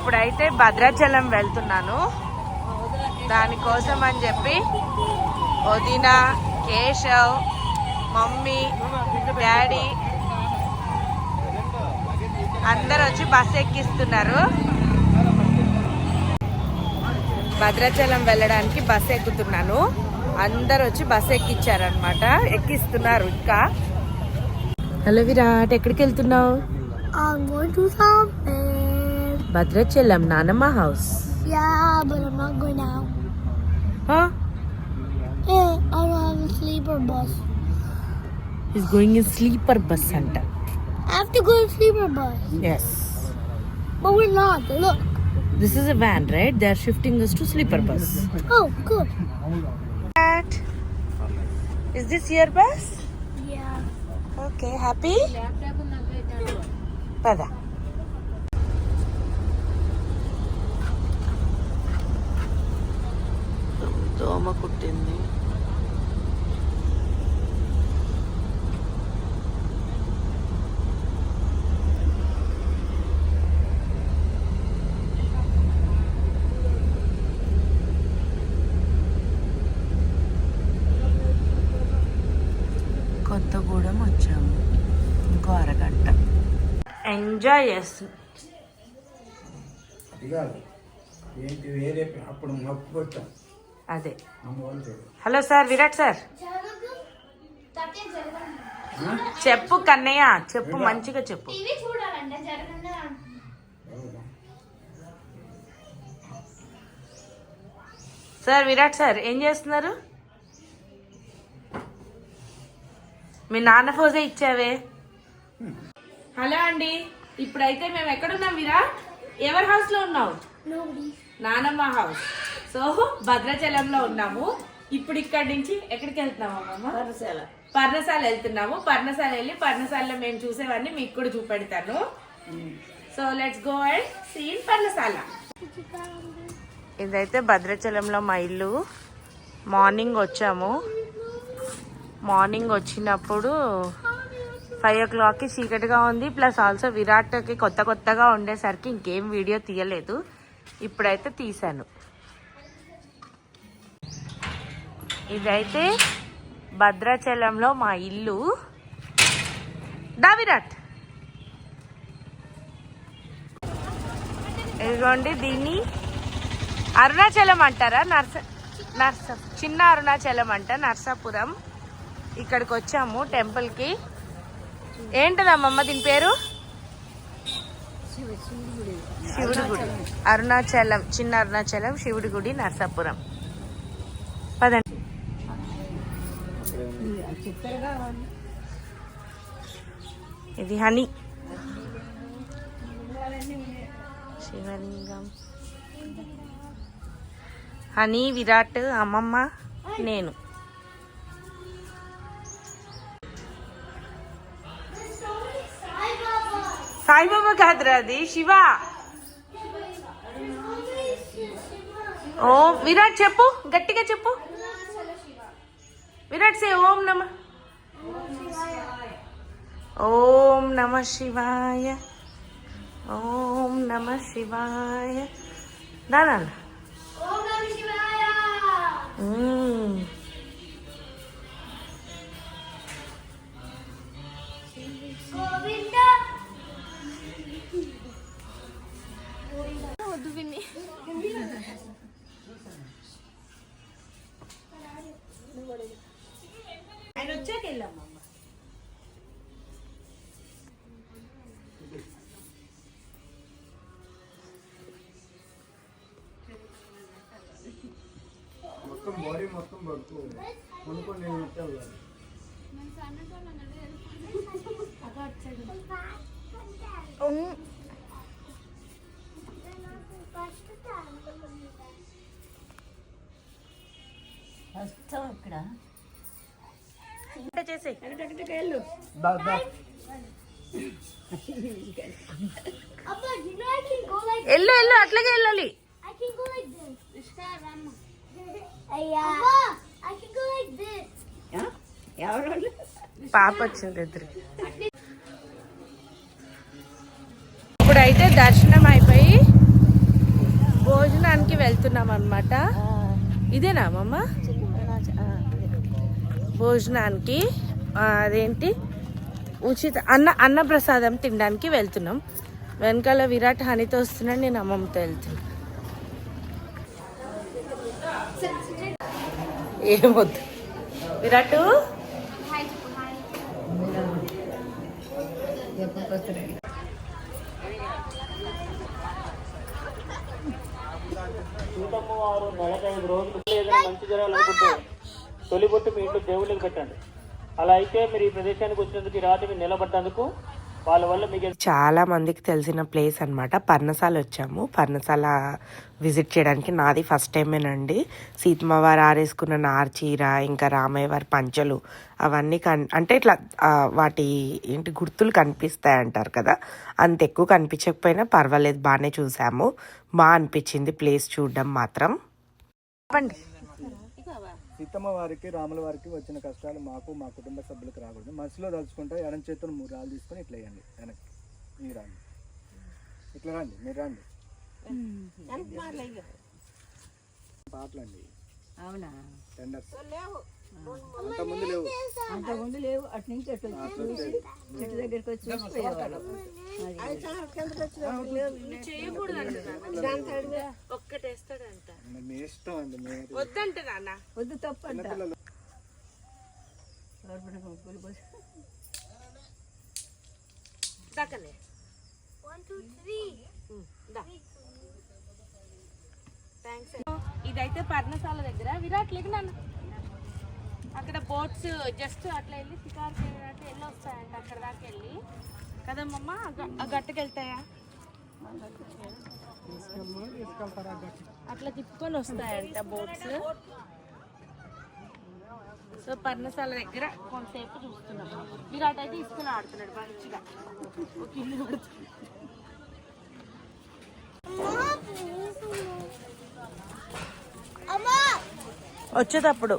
ఇప్పుడైతే భద్రాచలం వెళ్తున్నాను. దానికోసం అని చెప్పి వదిన, కేశవ్, మమ్మీ, డాడీ అందరు వచ్చి బస్సు ఎక్కిస్తున్నారు. భద్రాచలం వెళ్ళడానికి బస్సు ఎక్కుతున్నాను. అందరు వచ్చి బస్సు ఎక్కించారనమాట, ఎక్కిస్తున్నారు. ఇంకా హలో విరాట్, ఎక్కడికి వెళ్తున్నావు? భద్రాచలం నానమ్మ house. Yeah, but I'm not going now. Huh? Yeah, I don't have a sleeper bus. He's going in sleeper bus center. I have to go to sleeper bus. Yes. But we're not. Look. This is a van, right? They are shifting us to sleeper bus. Oh, good. Is this your bus? Yeah. Okay, happy? Pada. దోమ కుట్టింది. కొత్తగూడెం వచ్చాము. ఇంకో అరగంట enjoy చేస్తుంది. అదే. Hello sir, Virat sir. చెప్పు కన్నయ్య, చెప్పు, మంచిగా చెప్పు. సార్ విరాట్ సార్ ఏం చేస్తున్నారు? మీ నాన్న ఫోజే ఇచ్చావే. హలో అండి, ఇప్పుడైతే మేము ఎక్కడున్నాం విరాట్? ఎవరి హౌస్ లో ఉన్నావు? నానమ్మ హౌస్. సో భద్రాచలంలో ఉన్నాము. ఇప్పుడు ఇక్కడి నుంచి ఎక్కడికి వెళ్తున్నాము అమ్మమ్మ? పర్ణశాల వెళ్తున్నాము. పర్ణశాల వెళ్ళి పర్ణశాలలో మేము చూసేవన్నీ మీకు కూడా చూపెడతాను. So let's go and see in Parnasala. ఇదైతే భద్రాచలంలో మా ఇల్లు. మార్నింగ్ వచ్చాము. మార్నింగ్ వచ్చినప్పుడు 5 o'clockకి చీకటిగా ఉంది. ప్లస్ ఆల్సో విరాట్కి కొత్తగా ఉండేసరికి ఇంకేం వీడియో తీయలేదు. ఇప్పుడైతే తీశాను. ఇదైతే భద్రాచలంలో మా ఇల్లు. దా విరాట్. ఇదిగోండి, దీన్ని అరుణాచలం అంటారా? చిన్న అరుణాచలం అంట, నర్సాపురం. ఇక్కడికి వచ్చాము టెంపుల్కి. ఏంటదమ్మమ్మ దీని పేరు? శివుడి గుడి. అరుణాచలం, చిన్న అరుణాచలం, శివుడి గుడి, నర్సాపురం. పదండి. ఇది హనీ, శివలింగం. హనీ, విరాట్, అమ్మమ్మ, నేను. సాయిబాబా కాదురా, అది శివ. ఓ విరాట్ చెప్పు, గట్టిగా చెప్పు. విరాట్ సే ఓం నమ. ఓం నమ శివాయ, ఓం నమ శివాయ. దానా ఆయన వచ్చాక వెళ్ళామమ్మ. మొత్తం బాడీ మొత్తం పడుతుంది కొనుక్కొని నేను వచ్చాను. ఇక్కడ చేసే ఎల్లు ఎల్లు, అట్లాగే వెళ్ళాలి. పాప వచ్చింది ఇద్దరికి. ఇప్పుడైతే దర్శనం అయిపోయి వెళ్తున్నాం అనమాట. ఇదేనా అమ్మమ్మ భోజనానికి? అదేంటి ఉచిత అన్నప్రసాదం తినడానికి వెళ్తున్నాం. వెనకాల విరాట్ హనీతో వస్తున్నాడు, నేను అమ్మమ్మతో వెళ్తున్నా. ఏమొద్దు విరాట్. వారు 45 రోజులు ఏదైనా మంచి జరగాలనుకుంటే తొలి బొట్టు మీ ఇంట్లో దేవుళ్ళకి పెట్టండి. అలా అయితే మీరు ఈ ప్రదేశానికి వచ్చినందుకు, ఈ రాత్రి మీరు నిలబడ్డందుకు వాళ్ళ వల్ల మీకు చాలా మందికి తెలిసిన ప్లేస్ అనమాట. పర్ణశాల వచ్చాము. పర్ణశాల విజిట్ చేయడానికి నాది ఫస్ట్ టైమేనండి. సీతమ్మ వారు ఆరేసుకున్న నార్ చీర, ఇంకా రామయ్య వారి పంచలు అవన్నీ అంటే ఇట్లా వాటి ఏంటి గుర్తులు కనిపిస్తాయి అంటారు కదా, అంత ఎక్కువ కనిపించకపోయినా పర్వాలేదు, బాగానే చూసాము. బాగా అనిపించింది ప్లేస్ చూడడం మాత్రం. చెప్పండి. సీతమ్మ వారికి రాముల వారికి వచ్చిన కష్టాలు మాకు మా కుటుంబ సభ్యులకు రాకూడదు. మనసులో తలుచుకుంటే ఎడం చేతులు 3 రాళ్ళు తీసుకొని ఇట్లా వేయండి. వెనక్కి మీరు రండి, ఇట్లా రండి, మీరు రండి. పాటలు అండి. అవునా? టెండర్స్ అంతకుముందు లేవు. అటు నుంచి అటు చెట్టు దగ్గరికి వచ్చి చూసిపోయేవాళ్ళు. మీ ఇష్టం అండి. వద్దంట నాన్న, వద్దు, తప్పంట. ఇదైతే పర్ణశాల దగ్గర. విరాట్ లేక నాన్న అక్కడ బోట్స్ జస్ట్ అట్లా వెళ్ళి షికార్కి వెళ్ళినట్టు వెళ్ళి వస్తాయంట. అక్కడ దాకా వెళ్ళి కదమ్మమ్మ ఆ గట్టుకు వెళ్తాయా? అట్లా తిప్పుకొని వస్తాయంట బోట్స్. సో పర్ణశాల దగ్గర కొంతసేపు చూస్తున్నాం. విరాట్ అయితే ఇసుకలో ఆడుతున్నాడు మంచిగా. ఒక ఇల్లు పడుతుంది. వచ్చేటప్పుడు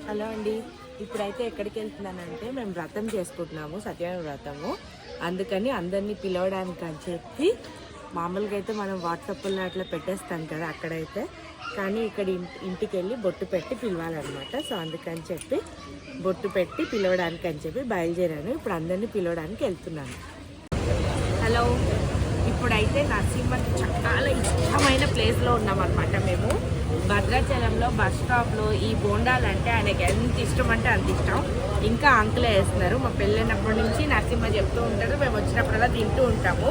హలో అండి, ఇప్పుడైతే ఎక్కడికి వెళ్తున్నానంటే మేము వ్రతం చేసుకుంటున్నాము, సత్యనారాయణ వ్రతము. అందుకని అందరినీ పిలవడానికి అని చెప్పి, మామూలుగా అయితే మనం వాట్సాప్లో అట్లా పెట్టేస్తాం కదా అక్కడైతే, కానీ ఇక్కడ ఇంటికి వెళ్ళి బొట్టు పెట్టి పిలవాలన్నమాట. సో అందుకని చెప్పి బొట్టు పెట్టి పిలవడానికి అని చెప్పి బయలుదేరాను. ఇప్పుడు అందరినీ పిలవడానికి వెళ్తున్నాను. హలో, ఇప్పుడైతే నరసింహకి చాలా ఇష్టమైన ప్లేస్లో ఉన్నామన్నమాట. మేము భద్రాచలంలో బస్ స్టాప్లో ఈ బోండాలు అంటే ఆయనకి ఎంత ఇష్టం అంటే అంత ఇష్టం. ఇంకా అంకులే వేస్తున్నారు. మా పెళ్ళైనప్పటి నుంచి నరసింహ చెప్తూ ఉంటారు, మేము వచ్చినప్పుడల్లా తింటూ ఉంటాము.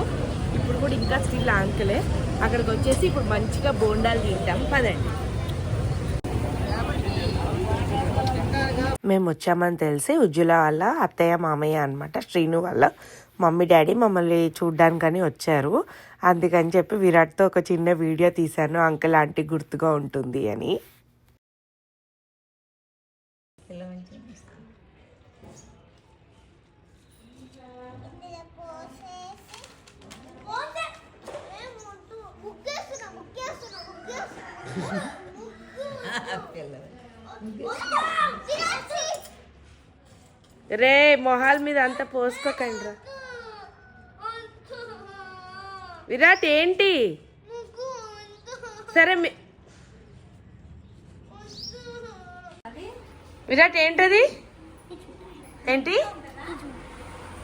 ఇప్పుడు కూడా ఇంకా స్టిల్ అంకులే. అక్కడికి వచ్చేసి ఇప్పుడు మంచిగా బోండాలు తింటాం. పదండి. మేము వచ్చామని తెలిసి ఉజ్జుల వాళ్ళ అత్తయ్య మామయ్య అనమాట, శ్రీను వాళ్ళ మమ్మీ డాడీ మమ్మల్ని చూడ్డానికని వచ్చారు. అందుకని చెప్పి విరాట్తో ఒక చిన్న వీడియో తీశాను, అంకుల్ ఆంటీ గుర్తుగా ఉంటుంది అని. రే మొహాల మీద అంతా పోసుకోకండి రా. విరాట్ ఏంటి? సరే విరాట్ ఏంటది? ఏంటి?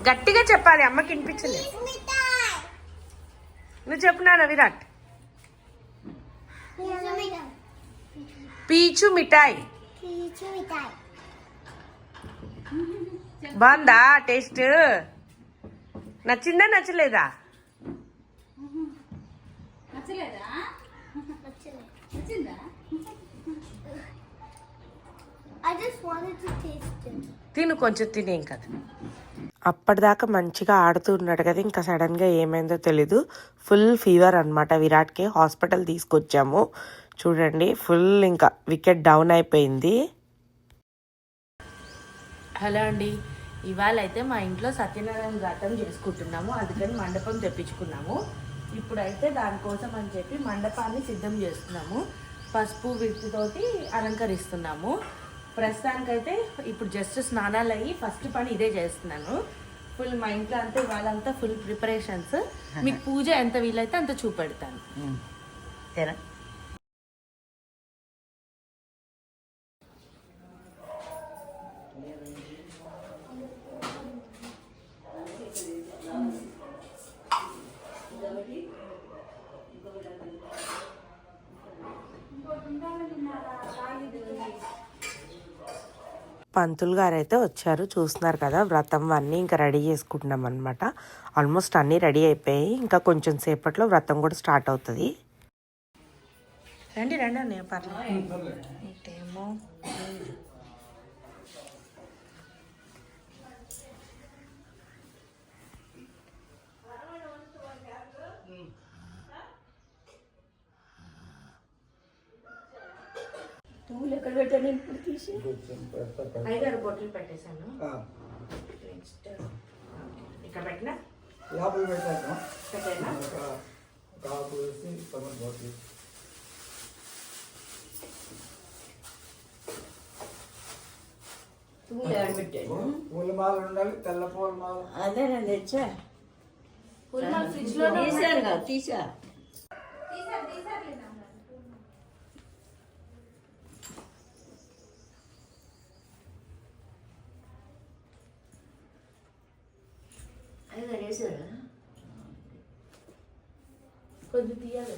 గట్టిగా చెప్పాలి, అమ్మకి వినిపించలేదు. నువ్వు చెప్పున్నానా విరాట్? పీచు మిఠాయి. బాగుందా టేస్ట్? నచ్చిందా నచ్చలేదా? తిను, కొంచెం తినేం కదా. అప్పటిదాకా మంచిగా ఆడుతున్నాడు కదా, ఇంకా సడన్గా ఏమైందో తెలీదు. ఫుల్ ఫీవర్ అనమాట విరాట్కి. హాస్పిటల్ తీసుకొచ్చాము. చూడండి, ఫుల్ ఇంకా వికెట్ డౌన్ అయిపోయింది. హలో అండి, ఇవాళ అయితే మా ఇంట్లో సత్యనారాయణ వ్రతం చేసుకుంటున్నాము. అందుకని మండపం తెప్పించుకున్నాము. ఇప్పుడైతే దానికోసం అని చెప్పి మండపాన్ని సిద్ధం చేస్తున్నాము. పసుపు విత్తుతోటి అలంకరిస్తున్నాము. ప్రస్తుతానికైతే ఇప్పుడు జస్ట్ స్నానాలు అయ్యి ఫస్ట్ పని ఇదే చేస్తున్నాను. ఫుల్ మా ఇంట్లో అంతా ఇవాళంతా ఫుల్ ప్రిపరేషన్స్. మీకు పూజ ఎంత వీలైతే అంత చూపెడతాను. పంతులు గారు అయితే వచ్చారు, చూస్తున్నారు కదా. వ్రతం అన్నీ ఇంకా రెడీ చేసుకుంటున్నాం అనమాట. ఆల్మోస్ట్ అన్నీ రెడీ అయిపోయాయి. ఇంకా కొంచెం సేపట్లో వ్రతం కూడా స్టార్ట్ అవుతుంది. రండి రండి అన్నయ్య, పర్లేదు. ఇటేమో ఐదారు బొట్లు పెట్టేశాను. నెక్స్ట్ ఇక్కడ పెట్టినా లోపల పెట్టాను. పెట్టేనా? కాపు వేసి టమాటో బాటిల్ పూల మాల ఉండాలి, తెల్ల పూల మాల. అదే నేను తెచ్చా పూలమాల ఫ్రిడ్జ్ లో తీసా అదే వేసారా కొంచెం తీయాలి.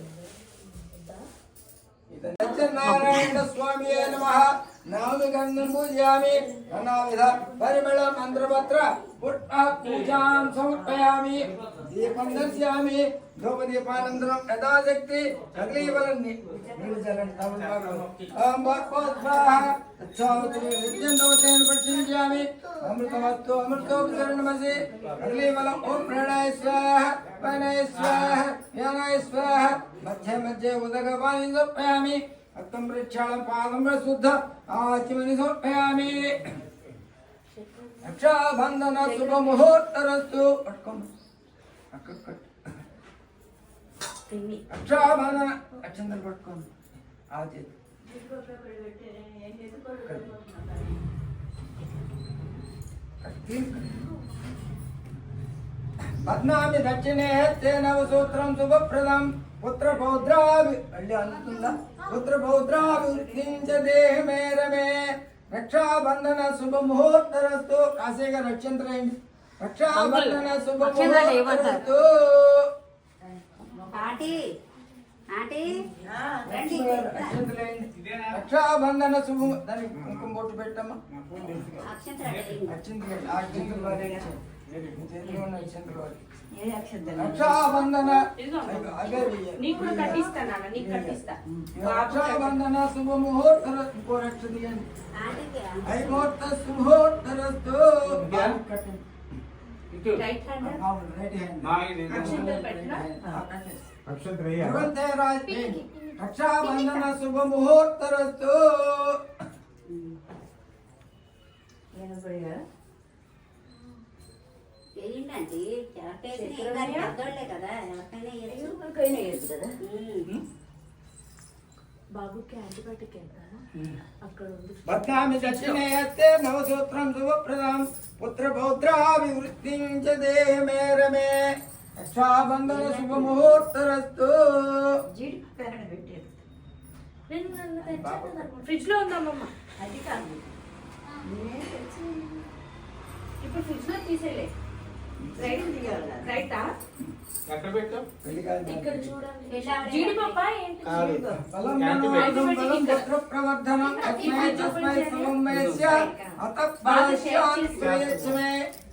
సత్యనారాయణ స్వామి నమః. నామి గంధం పూజయామి. నానావిధ పరిమళ మంత్రపత్ర పుష్ప పూజాం సమర్పయామి. దీపం దర్శయామి. ధూపదీపానంతరం యథాశక్తి అగ్నివలని ఓం భగవత్స్వాహ తత్సావతి నిత్యంతోసేన పఠించామి. అమృతమస్తు అమృతోపశరణమసి అగ్నివల ఓం ప్రణాయ స్వాహ ప్రణాయ స్వాహ జ్ఞానాయ స్వాహ. మధ్య మధ్య ఉదకపాని సమర్పయామి. అత్తం ప్రక్షాళం పాదం ప్రశుద్ధ ఆచమని సమర్పయామి. రక్షాబంధన శుభముహూర్తరస్తు. పట్టుకోండి అక్కడ రక్షాబంధన అక్షంతలు పట్టుకోండి. ఆ చేతి పద్నామి దక్షిణే హస్తే నవసూత్రం శుభప్రదం. పుత్ర పౌత్రాభి మళ్ళీ అందుతుందా? పుత్ర పౌత్రాభివృద్ధించ దేహమే రమే. రక్షాబంధన శుభముహూర్తరస్తు. కాశీగా రక్షంతరైంది. రక్షాబంధన శుభముహూర్తరస్తు. రక్షాబంధన శుభం. దానికి కుంకుమ బొట్టు పెట్టమ్మా. రక్షాబంధన నీకు కూడా కట్టిస్తాను, నీకు కట్టిస్తా. రక్షాబంధన శుభముహూర్త. ఇంకో రక్ష తీయండి. ఐముహూర్త శుభముహూర్తరస్తు. రైట్ హ్యాండ్ రక్షాబంధన శుభముహూర్తరస్తు. ఏంటంటే పెద్దోళ్ళే కదా, ఎవరికైనా వేయచ్చు కదా. బాబుకి యాంటీబయాటిక్ ఎంత అక్కడ ఉంది. బద్నామి దక్షిణే హస్తే నవసూత్రం శుభప్రదం. పుత్ర పౌత్రాభివృద్ధించ దేహమే రమే. రక్షాబంధన శుభముహూర్తరస్తు. ఫ్రిడ్జ్ లో ఉందమ్మమ్మ. అది కాదు, ఇప్పుడు ఫ్రిడ్జ్ లో తీసేలే. రైటా ఇక్కడ చూడండి. జీడిపప్ప ఏంటి? పుత్ర ప్రవర్ధనం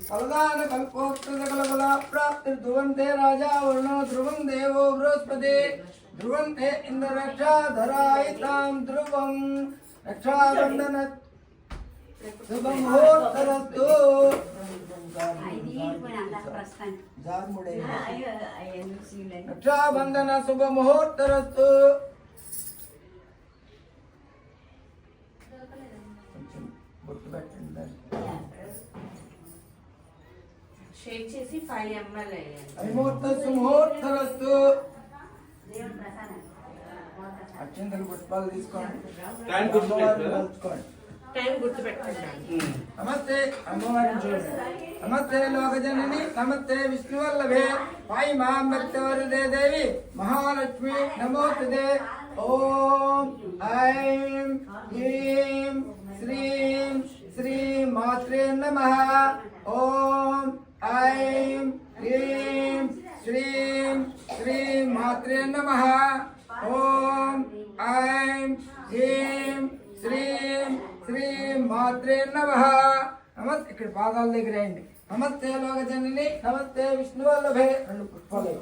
ఫలదాన కల్పోత్స కలబల ప్రాప్తి. ధ్రువంతే రాజా వరుణో ధ్రువం దేవో బృహస్పతి. ధ్రువంతే ఇంద్ర రక్షాధరాయితాం ధ్రువం. రక్షాబంధన శుభముహూర్తరస్తు. రక్షాబంధన శుభముహూర్తరస్తు. షేక్ చేసి 5 ml ఐముహూర్త సుముహూర్తరస్తు. అత్యంతలు పుష్పాలు తీసుకోండి. టైం గుర్తుపెట్టుకుంటాను. నమస్తే అమ్మవారిని చూడండి. నమస్తే లోకజనని నమస్తే విష్ణువల్లభే వాయి మాం భక్తవరదే దేవి మహాలక్ష్మి నమోస్తుతే. ఓం ఐం హ్రీం శ్రీం శ్రీం మాత్రే నమః. ఓం ఐం హ్రీం శ్రీం శ్రీం మాత్రే నమః. ఓం ఐం హ్రీం శ్రీం శ్రీం మాత్రే నమః. నమస్తే ఇక్కడ పాదాల దగ్గర వేయండి. నమస్తే లోకజనని నమస్తే విష్ణువల్లభే రెండు పుష్పాలు.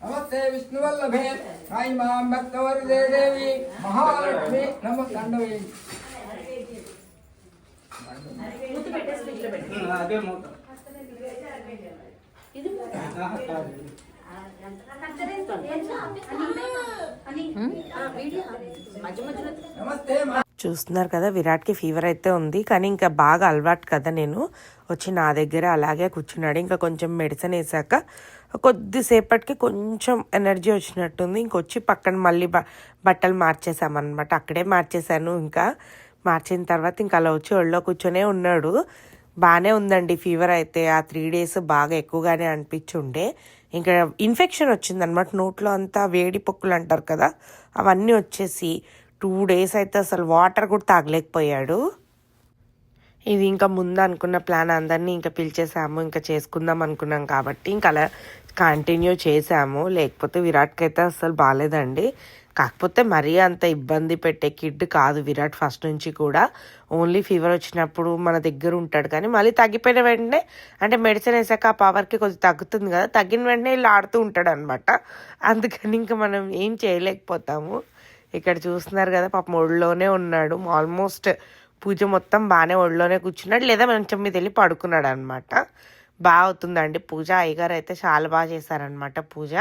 నమస్తే విష్ణువల్లభే సాయి మాం భక్తవరదే దేవి మహాలక్ష్మి నమ దండ వేయండి. అదే మూత నమస్తే చూస్తున్నారు కదా, విరాట్కి ఫీవర్ అయితే ఉంది, కానీ ఇంకా బాగా అలవాటు కదా. నేను వచ్చి నా దగ్గర అలాగే కూర్చున్నాడు. ఇంకా కొంచెం మెడిసిన్ వేసాక కొద్దిసేపటికి కొంచెం ఎనర్జీ వచ్చినట్టుంది. ఇంకొచ్చి పక్కన మళ్ళీ బట్టలు మార్చేసామన్నమాట. అక్కడే మార్చేసాను. ఇంకా మార్చిన తర్వాత ఇంకా అలా వచ్చి ఒళ్ళో కూర్చొనే ఉన్నాడు. బాగానే ఉందండి ఫీవర్ అయితే. ఆ 3 days బాగా ఎక్కువగానే అనిపించుండే. ఇంకా ఇన్ఫెక్షన్ వచ్చిందనమాట. నోట్లో అంతా వేడి పొక్కులు అంటారు కదా, అవన్నీ వచ్చేసి 2 days అయితే అసలు వాటర్ కూడా తాగలేకపోయాడు. ఇది ఇంకా ముందు అనుకున్న ప్లాన్, అందరినీ ఇంకా పిలిచేసాము, ఇంకా చేసుకుందాం అనుకున్నాం కాబట్టి ఇంకా అలా కంటిన్యూ చేసాము. లేకపోతే విరాట్కి అయితే అసలు బాగాలేదండి. కాకపోతే మరీ అంత ఇబ్బంది పెట్టే కిడ్ కాదు విరాట్ ఫస్ట్ నుంచి కూడా. ఓన్లీ ఫీవర్ వచ్చినప్పుడు మన దగ్గర ఉంటాడు, కానీ మళ్ళీ తగ్గిపోయిన వెంటనే అంటే మెడిసిన్ వేసాక ఆ పవర్కి కొంచెం తగ్గుతుంది కదా, తగ్గిన వెంటనే ఇలా ఆడుతూ ఉంటాడు అనమాట. అందుకని ఇంకా మనం ఏం చేయలేకపోతాము. ఇక్కడ చూస్తున్నారు కదా, పాపం ఒళ్ళోనే ఉన్నాడు. ఆల్మోస్ట్ పూజ మొత్తం బాగానే ఒళ్ళోనే కూర్చున్నాడు, లేదా మంచం మీద వెళ్ళి పడుకున్నాడు అనమాట. బాగా అవుతుందండి పూజ. అయ్యగారు అయితే చాలా బాగా చేశారనమాట పూజ.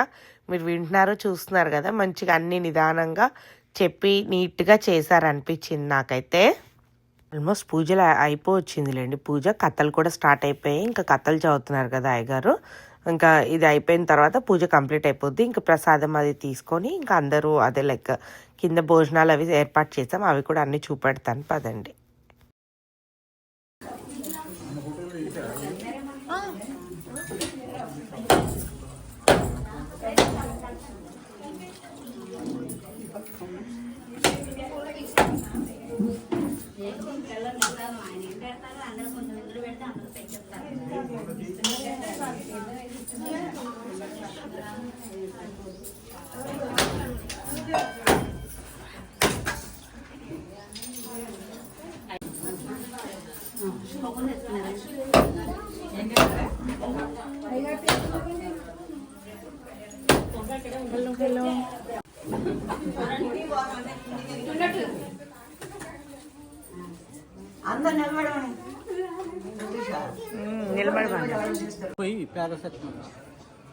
మీరు వింటున్నారు, చూస్తున్నారు కదా, మంచిగా అన్ని నిదానంగా చెప్పి నీట్గా చేశారనిపించింది నాకైతే. ఆల్మోస్ట్ పూజలు అయిపోవచ్చిందిలేండి పూజ. కథలు కూడా స్టార్ట్ అయిపోయాయి. ఇంకా కథలు చదువుతున్నారు కదా అయ్యగారు. ఇంకా ఇది అయిపోయిన తర్వాత పూజ కంప్లీట్ అయిపోద్ది. ఇంకా ప్రసాదం అది తీసుకొని ఇంకా అందరూ అదే లైక్ కింద భోజనాలు అవి ఏర్పాటు చేసాం. అవి కూడా అన్ని చూపెడతాను పదండి.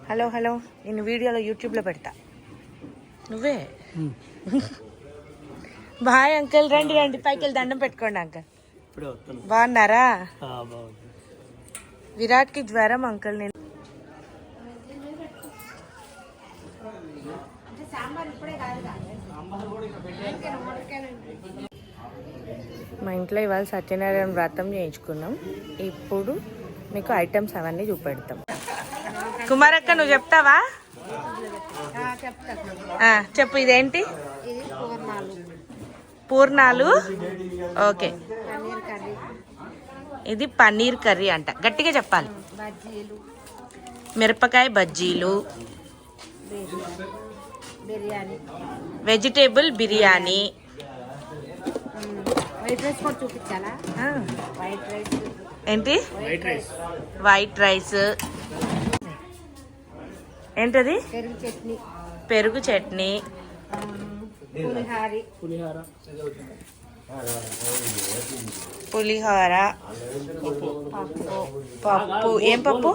హలో హలో, నేను వీడియోలో యూట్యూబ్లో పెడతా. నువ్వే బాయ్ అంకుల్. రండి రండి, పైకి వెళ్ళి దండం పెట్టుకోండి అంకుల్. బాగున్నారా? విరాట్కి జ్వరం అంకుల్. నేను మా ఇంట్లో ఇవాళ సత్యనారాయణ వ్రతం చేయించుకున్నాం. ఇప్పుడు మీకు ఐటమ్స్ అవన్నీ చూపెడతాం. కుమారక్క నువ్వు చెప్తావా? చెప్పు. ఇదేంటి? పూర్ణాలు. ఓకే. ఇది పన్నీర్ కర్రీ అంట, గట్టిగా చెప్పాలి. మిరపకాయ బజ్జీలు, వెజిటేబుల్ బిర్యానీ. ఏంటి? White rice. ఏంటది? పెరుగు చట్నీ, పులిహోర, పప్పు. ఏం పప్పు?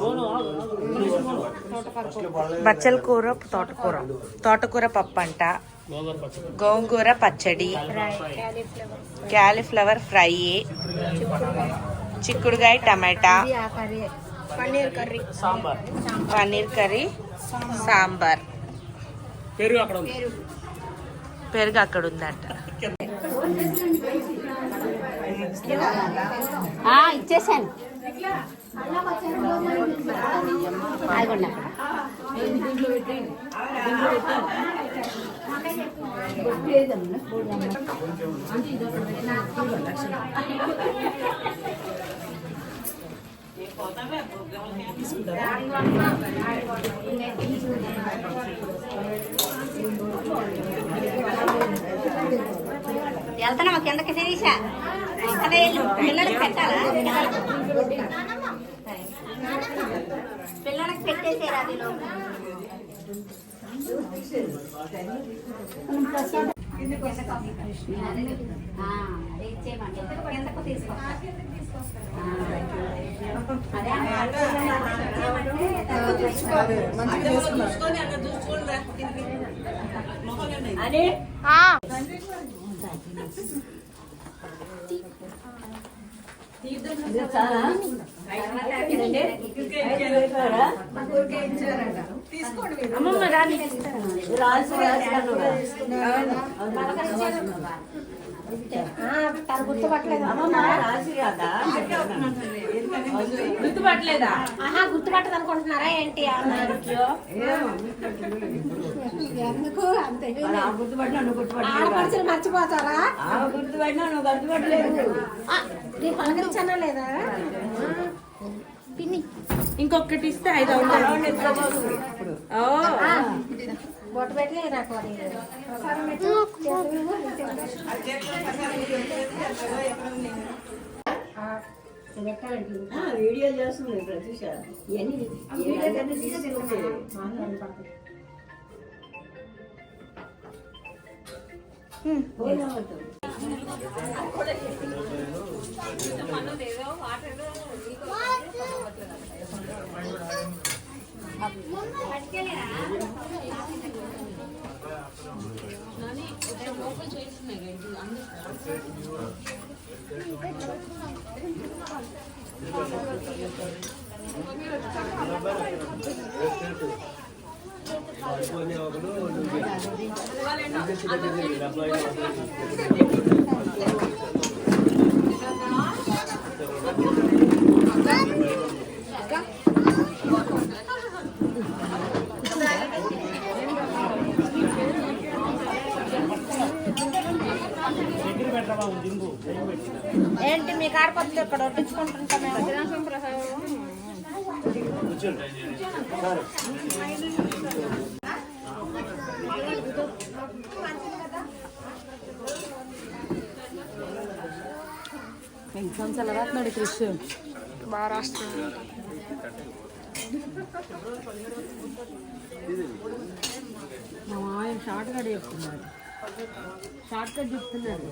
బచ్చల కూర, తోటకూర పప్పు అంట, గోంగూర పచ్చడి, క్యాలీఫ్లవర్ ఫ్రై, చిక్కుడుకాయ టమాటా, పన్నీర్ కర్రీ, సాంబార్. పెరుగు అక్కడ ఉందంట. ఇచ్చేసాను ఆగండి వెళ్తానమ్మా కిందకి తిరిగిసా ఇక్కడ పిల్లలకి పెట్టాలా పిల్లలకి పెట్టేసారు అదిలో ఇచ్చేయమండి కిందకు తీసుకొస్తా అమ్మమ్మ రాని గుర్తుపట్టలేదా? గుర్తుపట్టదు అనుకుంటున్నారా ఏంటి ఎందుకు అంతే ఆడపడుచులు మర్చిపోతారా గుర్తుపట్టినా నువ్వు గుర్తుపట్టలేదు నేను పలకరించానా లేదా పిన్ని ఇంకొకటి ఇస్తే 5 అవుతాయి. బొట్టు పెట్టి నాకు వీడియో చేస్తుంది ప్రత్యూష ఏంటి మీ కాడపత్తి ఇక్కడ వడ్డించుకుంటుంటా మేము ఎగ్జామ్స్ ఎలా రాస్తున్నాడు క్రిష్? బాగా రాస్తున్నాడు. మా మామయ్య షార్ట్ కట్ చెప్తున్నాడు. షార్ట్ కట్ చెప్తున్నాడు.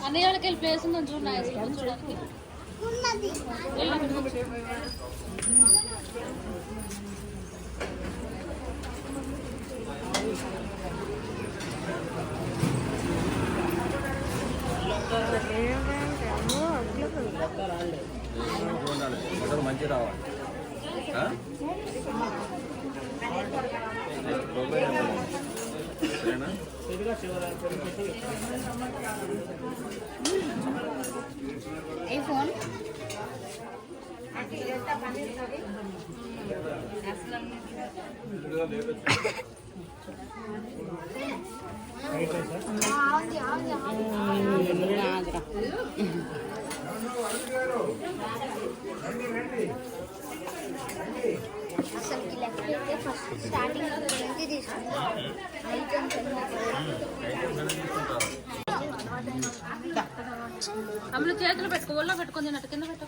అన్నయ్య వాళ్ళకి వెళ్ళి ప్లేస్ ఉందని చూడడానికి మంచి రావాలి ఫోన్ అసలుకి లెక్క ఫస్ట్ స్టార్టింగ్ నుంచి తీసుకుంటాం అమ్ములు చేతులు పెట్టుకో ఒళ్ళో పెట్టుకొని తిన్నట్టు కింద పెట్టు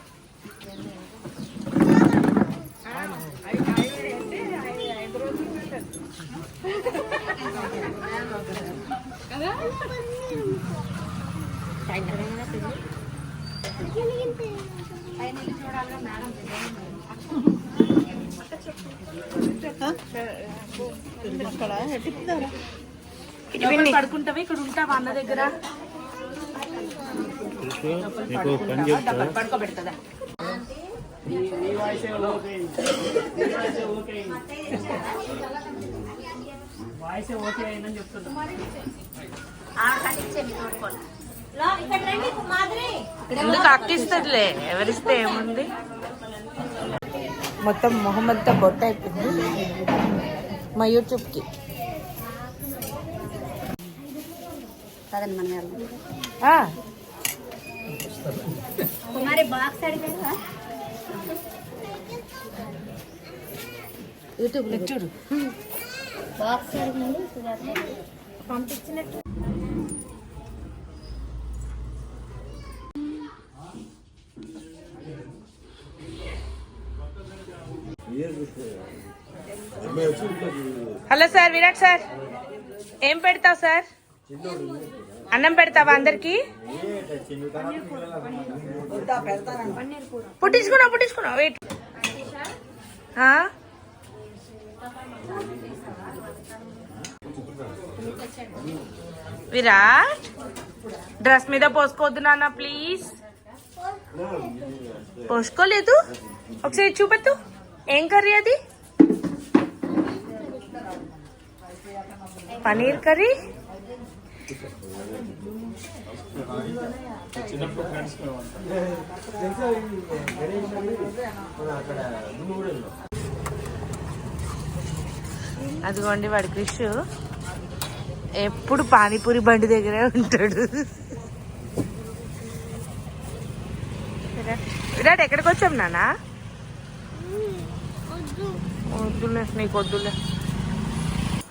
పడుకుంటావా? ఇక్కడ ఉంటావా అన్న దగ్గర? మీకు పని చెప్తా పడుకోబెడతా మీ వాయిసే ఓకే వాయిసే ఓకే అయిందని చెప్తున్నా ఎందుకు అక్కిస్తుందిలే, ఎవరిస్తే ఏముంది. మొత్తం మొహమంతా బొట్ట అయిపోయింది మా యూట్యూబ్కి. కుమారి బాక్స్ అడిగారా యూట్యూబ్లో చూడు. బాక్స్ అడిగినండి పంపించినట్టు. హలో సార్, విరాట్ సార్, ఏం పెడతావు సార్? అన్నం పెడతావా అందరికి? పుట్టించుకున్నా వెయిట్. విరాట్, డ్రెస్ మీద పోసుకోవద్దు నాన్న ప్లీజ్. పోసుకోలేదు, ఒకసారి చూపెత్తు. ఏం కర్రీ అది? పనీర్ కర్రీ. అదిగోండి వాడి క్రిష్ ఎప్పుడు పానీపూరి బండి దగ్గరే ఉంటాడు. విరాట్ ఎక్కడికి వచ్చాం నాన్న? వద్దులే, నీకు వద్దులే.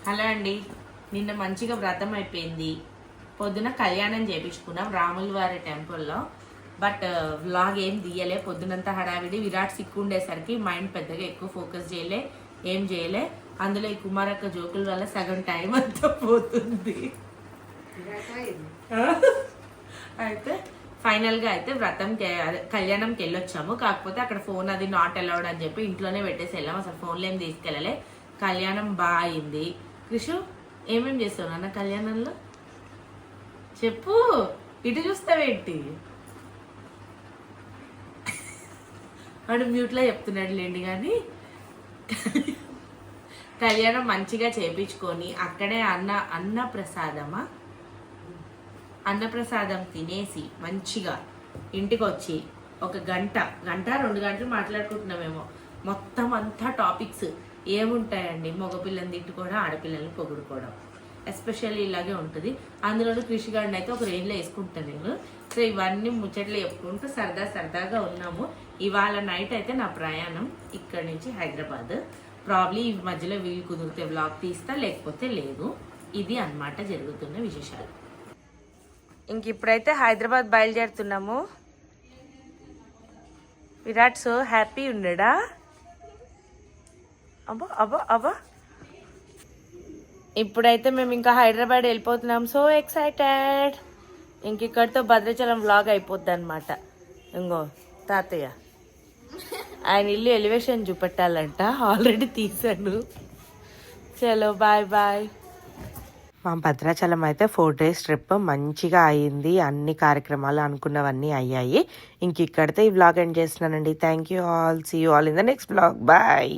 హలో అండి, నిన్న మంచిగా వ్రతం అయిపోయింది. పొద్దున కళ్యాణం చేయించుకున్నాం రాముల వారి టెంపుల్లో. బట్ వ్లాగ్ ఏం తీయలే, పొద్దునంతా హడావిడి. విరాట్ సిక్కు ఉండేసరికి మైండ్ పెద్దగా ఎక్కువ ఫోకస్ చేయలే, ఏం చేయలే. అందులో ఈ కుమారక్క జోకుల వల్ల సగం టైం అంతా పోతుంది. అయితే ఫైనల్గా అయితే వ్రతంకి కళ్యాణంకి వెళ్ళొచ్చాము. కాకపోతే అక్కడ ఫోన్ అది నాట్ అలౌడ్ అని చెప్పి ఇంట్లోనే పెట్టేసి వెళ్ళాము. అసలు ఫోన్లో ఏం తీసుకెళ్ళలే. కళ్యాణం బాగా అయింది. కృషు, ఏమేమి చేస్తావు నాన్న కళ్యాణంలో? చెప్పు, ఇటు చూస్తావేంటి? వాడు మ్యూట్లో చెప్తున్నాడు లేండి. కానీ కళ్యాణం మంచిగా చేయించుకొని అక్కడే అన్నప్రసాదం తినేసి మంచిగా ఇంటికి వచ్చి ఒక గంట 2 గంటలు మాట్లాడుకుంటున్నామేమో. మొత్తం అంతా టాపిక్స్ ఏముంటాయండి? మగపిల్లని తిట్టుకోవడం, ఆడపిల్లల్ని పొగుడుకోవడం, ఎస్పెషల్లీ ఇలాగే ఉంటుంది. అందులోనూ కృషి గారిని అయితే ఒక రేంజ్లో వేసుకుంటాను నేను. సో ఇవన్నీ ముచ్చట్లు చెప్పుకుంటూ సరదాగా ఉన్నాము. ఇవాళ నైట్ అయితే నా ప్రయాణం ఇక్కడి నుంచి హైదరాబాద్. ప్రాబ్లీ ఈ మధ్యలో వీలు కుదిరితే వ్లాగ్ తీస్తా, లేకపోతే లేదు. ఇది అన్నమాట జరుగుతున్న విశేషాలు. ఇంక ఇప్పుడైతే హైదరాబాద్ బయలుదేరుతున్నాము. విరాట్ సో హ్యాపీ ఉన్నాడా? అబ్బా ఇప్పుడైతే మేము ఇంకా హైదరాబాద్ వెళ్ళిపోతున్నాం. So excited. ఇంక ఇక్కడితో భద్రాచలం వ్లాగ్ అయిపోద్ది అనమాట. ఇంకో తాతయ్య ఆయన ఇల్లు ఎలివేషన్ చూపెట్టాలంట, ఆల్రెడీ తీసాను. చలో బాయ్ బాయ్. మా భద్రాచలం అయితే 4 days ట్రిప్ మంచిగా అయ్యింది. అన్ని కార్యక్రమాలు అనుకున్నవన్నీ అయ్యాయి. ఇంక ఇక్కడితో ఈ వ్లాగ్ ఎండ్ చేస్తున్నానండి. Thank you all. See you all in the next vlog. Bye.